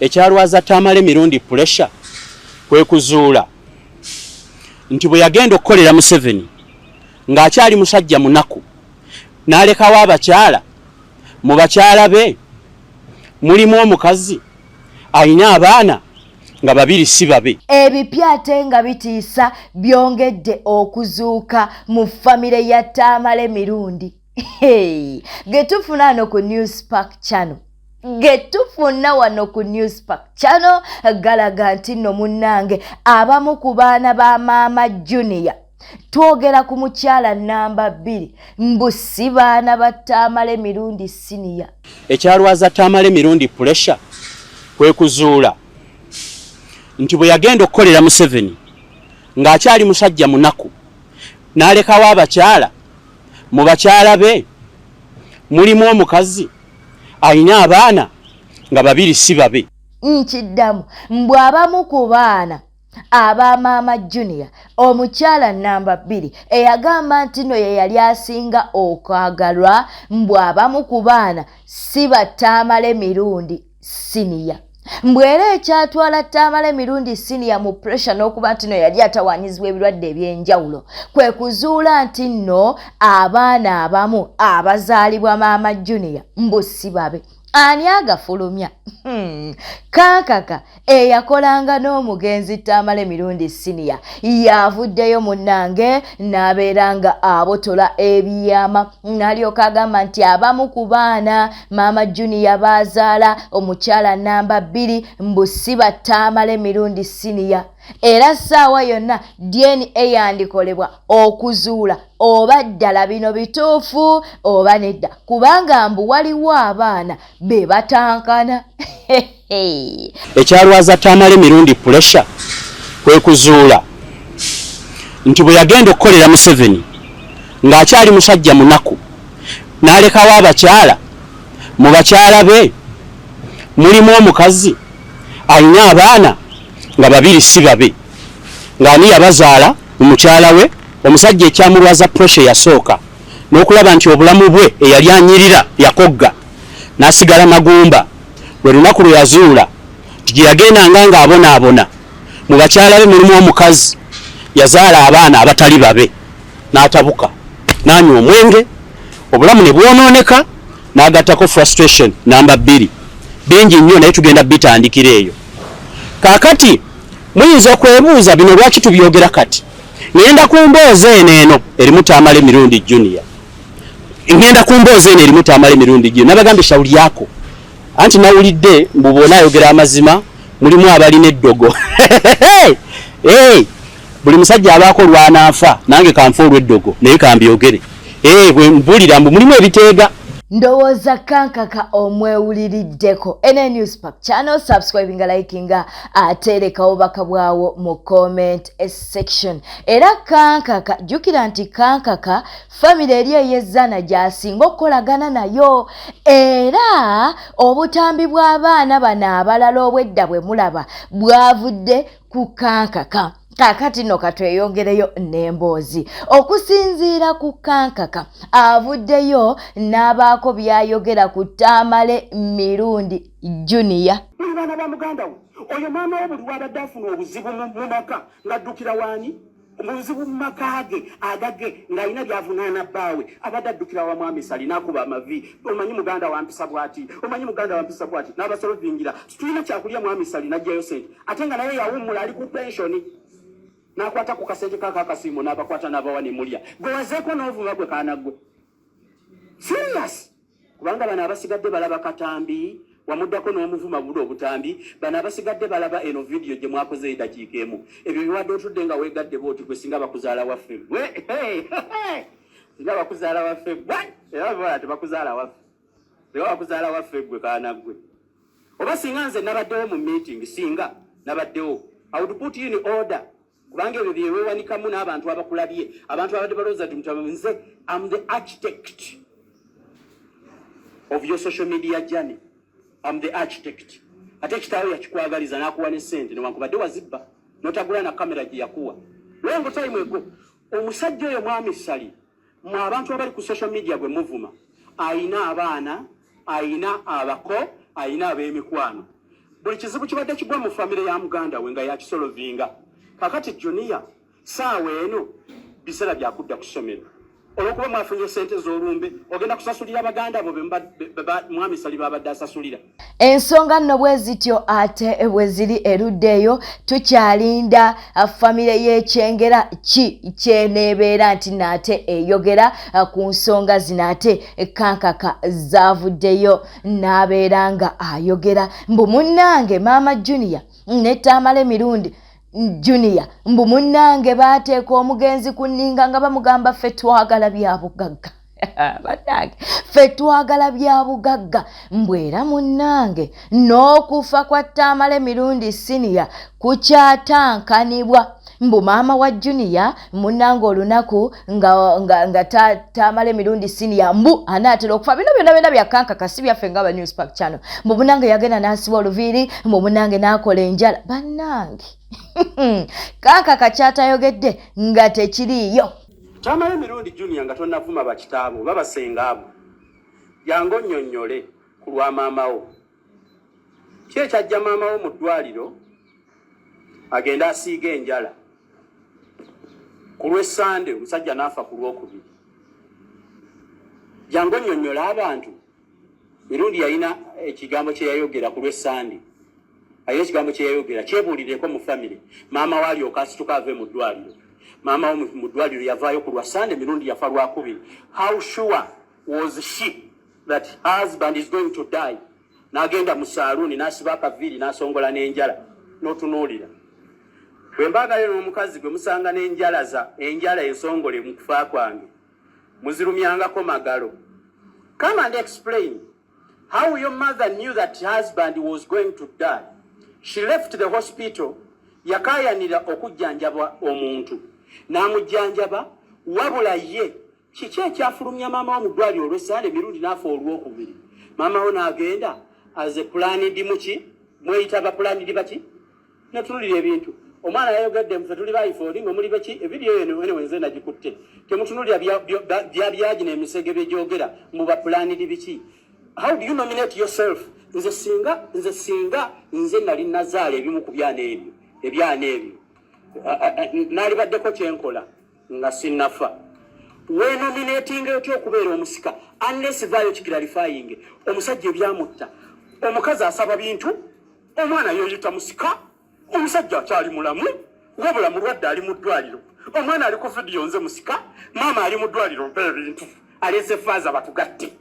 ekyalwaza Tamale mirundi pressure kwe kuzuula nti bwe yagenda okukolera Museveni ng'akyali musajja munaku n'alekawo abakyala mu bakyala be mulimu omukazi alina abaana nga babiri si babe. Ebipya ate nga bitiisa byongedde okuzuuka mu famire ya Tamale mirundi. Getufuna wano ku Newspark Channel. Getufuna wano ku Newspark Channel galaga nti nno munnange abamu ku baana ba Maama Junior twogera ku mukyala namba 2 mbu si baana ba Tamale mirundi senior. Ekyalwaza Tamale mirundi pressure kwe kuzuula nti bwe yagenda okukolera Museveni ng'akyali musajja munaku n'alekawo abakyala mu bakyala be mulimu omukazi alina abaana nga babiri si babe. Nkiddamu mbw abamu ku baana aba Maama Junior omukyala namba 2 eyagamba nti no ye yali asinga okwagalwa mbw abamu ku baana si ba Tamale mirundi senior. Mbwera ekyatwala Tamale mirundi senior mu pressure n'okuba nti no yali atawanyizibwa ebirwadde ebyenjawulo kwe kuzuula nti nno abaana abamu abazaalibwa Maama Junior mbu si babe. Ani agafulumya? Kankaka eyakolanga n'omugenzi Tamale mirundi senior yavuddeyo munnange n'abeeranga abotola ebiyama n'alyoka agamba nti abamu ku baana Maama Junior bazaala omukyala namba 2 mbu si ba Tamale mirundi senior. Era ssaawa yonna DNA yandikolebwa okuzuula oba ddala bino bituufu oba nedda kubanga mbu waliwo abaana be batankana. Ekyalwaza Tamale mirundi pressure kwe kuzuula nti bwe yagenda okukolera Museveni ng'akyali musajja munaku n'alekawo abakyala mu bakyala be mulimu omukazi alina abaana nga babiri si babe ng'ani yabazaala mu mukyala we omusajja ekyamulwaza pressure yasooka n'okulaba nti obulamu bwe eyali anyirira yakogga n'asigala magumba bwe lunaku lwe yazuula nti yagendanga ng'abonaabona mu bakyala be mulimu omukazi yazaala abaana abatali babe n'atabuka n'anywa omwenge obulamu ne bwonooneka n'agattako frustration namba 2 bingi nnyo naye tugenda bitandikira eyo. Kaakati muyinza okwebuuza bino lwaki tubyogera kati. Ngenda ku mboozi eno erimu Tamale mirundi Junior. Ngenda ku mboozi eno erimu Tamale mirundi Junior. Nabagambye shawuli yako. Anti nawulidde mbu bona ayogera amazima mulimu abalina eddogo. Buli musajja abaako lwanaafa nange kanfa olw'eddogo naye kambyogere. Bwe mbulira mbu mulimu ebiteega. Ndowooza kankaka omwewuliriddeko. ene Newspark Channel subscribinga likinga aterekawo baka bwawo mu comment section. Era kankaka jukira nti kankaka family eri ey'ezzana gy'asinga okukolagana nayo. Era obutambi bw'abaana bano abalala obwedda bwe mulaba bwavudde ku kankaka. Kakati no katweyongereyo n'emboozi okusinziira ku kankaka avuddeyo n'abaako byayogera ku Tamale mirundi Junior. Mwana ba muganda oyo maama wo buli wabadde afuna obuzibu mu maka ng'addukira waani obuzibu mu maka ge agage ng'alina byavunaana bbaawe abadde addukira wa Mwami Sali n'akuba amavi. Omanyi muganda wampisa bw'ati omanyi muganda wampisa bw'ati n'abasolo bingira tulina kyakulya Mwami Sali n'ajjayo sente ate nga naye yawummula ali ku pensioni nakwata ku kasente kakakasimu n'abakwata n'abawa ne mulya gwewazeeko n'ovuma gwe kaana gwe serious kubanga bano abasigadde balaba katambi wamuddako n'omuvuma budo obutambi bano abasigadde balaba eno video gye mwakoze edakiika emu ebyo biwadde otudde nga weegadde booti gwe singa bakuzaala waffe singa bakuzaala waffe era bala tebakuzaala waffe tewa bakuzaala waffe gwe kaana gwe oba singa nze nabaddewo mu meeting singa nabaddewo I would put you in order kubanga ebyo byeweewanikamu n'abantu abakulabye abantu abadde balowooza nti mutamu nze I'm the architect of your social media journey. I'm the architect. Ate kitaawe yakikwagaliza n'akuwa ne ssente newankubadde wazibba n'otagula na kamera gye yakuwa. Longo time ego omusajja oyo Mwami Sali mu abantu abali ku social media gwe muvuma ayina abaana ayina abako ayina ab'emikwano buli kizibu kibadde kigwa mu famire ya muganda we nga yakisolovinga. Kakati Junior saawa eno biseera byakudda ku ssomero. Olwokuba mwafunye sente z'olumbe ogenda kusasulira baganda bo mwami Sali babadde asasulira. Ensonga nno bwe zityo ate bwe ziri eruddeeyo tukyalinda famire y'Ekyengera ki kyeneebeera nti naate eyogera ku nsonga zino ate Kankaka zaavuddeyo n'abeera nga ayogera mbu munnange Maama Junior ne Tamale Mirundi Junior mbu munnange baateeka omugenzi ku nninga nga bamugamba ffe twagala bya bugagga. Bannange ffe twagala bya bugagga mbwera munnange n'okufa kwa Tamale Mirundi Senior kukyatankanibwa mbu maama wa Junior munnange olunaku nga Tamale Mirundi Senior mbu anaatera okufa. Bino byonna bya Kankaka si byaffe nga ba Newspark Channel. Mbu munnange yagenda n'asiba oluviiri mbu munnange n'akola enjala. Bannange Kankaka kyatayogedde nga tekiriiyo. Tamale Mirundi Junior nga tonnavuma bakitaabo babasenga abo yango nnyonnyole ku lwa maama wo. Ki ekyajja maama wo mu ddwaliro agenda asiiga enjala ku lw'Essande omusajja n'afa ku lwokubiri. Yango nnyonnyola abantu. Mirundi yalina ekigambo kye yayogera ku lw'Essande. Ayo ekigambo kye yayogera kyebuulireko mu famire. Maama we alyoka asituka ave mu ddwaliro. Maama mu ddwaliro yavaayo ku lwa Sande, Mirundi yafa lwakubiri. How sure was she that her husband is going to die? N'agenda mu saaluuni n'asiba akaviiri n'asongola n'enjala n'otunuulira. Bwe mbaagala n'omukazi gwe musanga enjala ensongole mu kufa kwange muzirumyangako magalo. Come and explain how your mother knew that her husband was going to die. She left the hospital yakaayanira okujjanjaba omuntu n'amujjanjaba wabula ye kiki ekyafulumya maama wo mu ddwaliro olw'Essande Mirundi n'afa olwokubiri. Maama wo n'agenda aze pulanidi muki mweyita bapulani baki netunulira ebintu omwana yayogedde mfe tuli baifodi ngo muli baki evidiyo eno ene wenze nagikutte temutunulira byaji n'emisege by'egyogera mu bapulani biki. How do you nominate yourself? Nze singa nze nali nazaala ebimu ku byana ebyo nali baddeko kyenkola nga sinnafa. We nominating otyo okubeera omusika unless vayo clarifying omusajja ebyamutta omukazi asaba bintu omwana yoyita musika omusajja akyali mulamu wabula mulwadde ali mu ddwaliro omwana ali ku vidiyo nze musika maama ali mu ddwaliro mpa ebintu alese faaza batugatte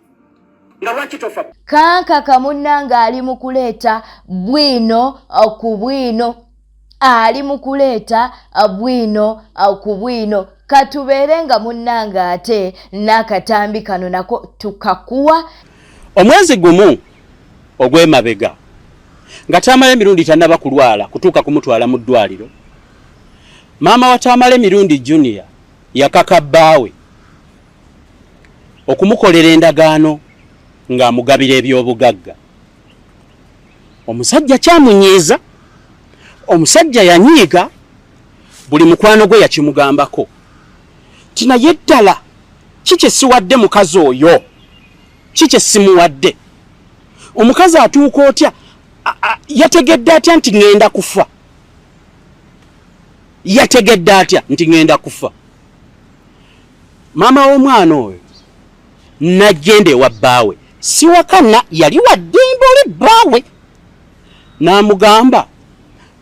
nga lwaki tofa. Kankaka munnange ali mu kuleeta bwino ku bwino ali mu kuleeta bwino ku bwino katubeere nga munnange ate n'akatambi kano nako tukakuwa. Omwezi gumu ogw'emabega nga Tamale Mirundi tannaba kulwala kutuuka kumutwala mu ddwaliro, maama wa Tamale Mirundi Junior yakaka bbaawe okumukolera endagaano ng'amugabira ebyobugagga. Omusajja kyamunyiiza, omusajja yanyiiga, buli mukwano gwe yakimugambako. Naye ddala kiki siwadde mukazi oyo? Kiki simuwadde? Omukazi atuuka otya? Yategedde atya nti ngenda kufa? Yategedde atya nti ngenda kufa? Maama w'omwana oyo najjende wa bbaawe, siwakana yali waddembe oli bbaawe, n'amugamba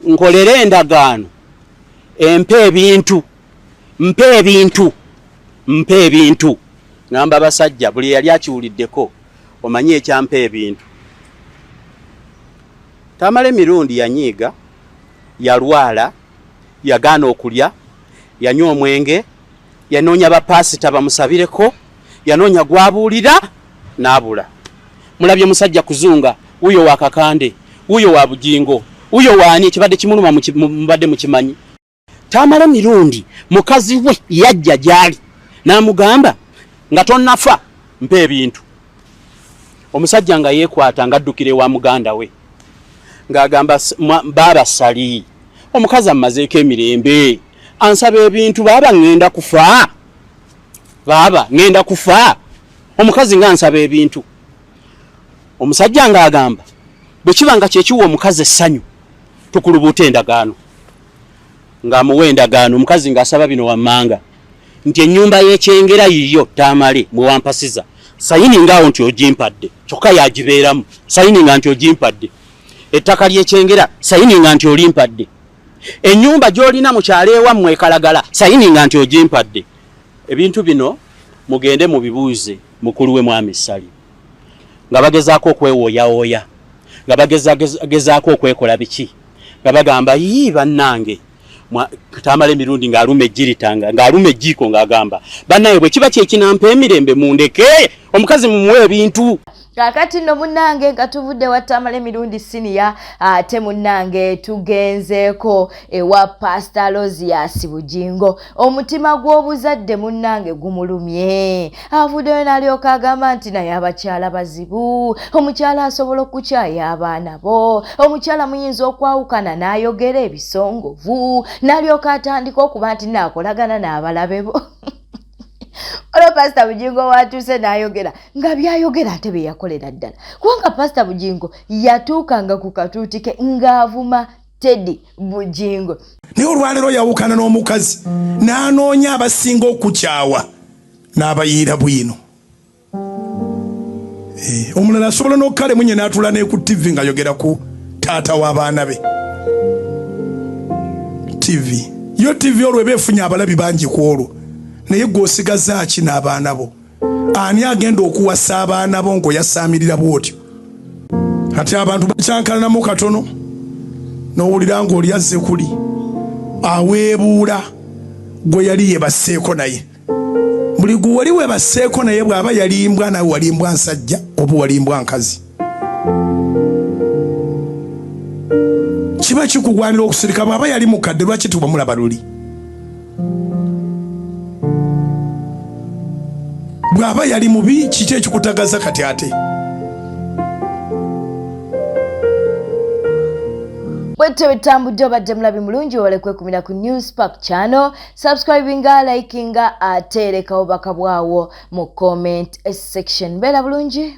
nkolere endagaano empe ebintu. Ngamba basajja buli yali akiwuliddeko omanyi ekyampa ebintu. Tamale Mirundi yanyiiga, yalwala, yagaana okulya, yanywa omwenge, yanoonya bapaasita bamusabireko, yanoonya gwabuulira n'abula. Mulabye musajja kuzunga, uyo wa kakande, uyo wa bujingo, uyo waani kibadde kimuluma mubadde mukimanyi. Tamale Mirundi mukazi we yajja gyali n'amugamba nga tonnafa mpa ebintu. Omusajja nga yeekwata ng'addukire wa muganda we ng'agamba baaba Sali, omukazi amazeeko emirembe ansaba ebintu, baaba ngenda kufa, omukazi nga ansaba ebintu. Omusajja ng'agamba bwe kibanga kyekiwa omukazi essanyu tukulubuuta endagaano ng'amuwa endagaano omukazi ng'asaba bino wammanga nti ennyumba y'ekyengera yiyo Tamale mwe wampasiza sayini ngaawo nti ogimpadde kyokka yagibeeramu sayini nga nti ogimpadde ettaka ly'ekyengera sayini nga nti olimpadde ennyumba gy'olina mu kyalo ewammwe ekalagala sayini nga nti ogimpadde ebintu bino mugende mubibuuze mukulu we Mwami Sali nga bagezaako okwewooyawooya nga bagezaako okwekola biki nga bagamba yii bannange Tamale emirundi ng'aluma ejjiritanga ng'aluma ejjiiko ng'agamba bannaye bwe kiba kyekinampa emirembe mundeke omukazi mumuwe ebintu. Kakati no munnange nga tuvudde wa Tamale emirundi siniya ate munnange tugenzeeko ewa Pastor Rosias Bujingo omutima gw'obuzadde munnange gumulumye avuddeyo n'alyoka agamba nti naye abakyala bazibu omukyala asobola okukyaya abaana bo omukyala muyinza okwawukana n'ayogera ebisongovu n'alyoka atandika okuba nti naakolagana n'abalabe bo. Olo Pastor Bujingo watuuse n'ayogera nga byayogera ate bye yakolera ddala kubanga Pastor Bujingo yatuukanga ku katuuti ke ng'avuma Teddy Bujingo. Naye olwaleero yawukana n'omukazi n'anoonya abasinga okukyawa n'abayiira bwino. Omulala asobola n'okkale munye n'atula ne ku TV ng'ayogera ku taata w'abaana be. TV yo TV olwo eba efunye abalabi bangi ku olwo naye gw'osigaza ki n'abaana bo ani agenda okuwasa abaana bo ng'oyasaamirira bw'otyo ate abantu bakyankalanamu katono n'owulira ng'oli azze kuli aweebuula gwe yali yebaseeko naye buli gwe wali webaseeko naye bw'aba yalimbwa nawe walimbwa nsajja oba walimbwa nkazi kiba kikugwanira okusirika bw'aba yali mukadde lwaki tubamulaba luli bw'aba yali mubi kiki ekikutagaza kati ate bwete bitambudde obadde mulabi mulungi wale kwekumira ku Newspark channel subscribinga likinga ate lekawo bakabwawo mu comment section. Beera bulungi.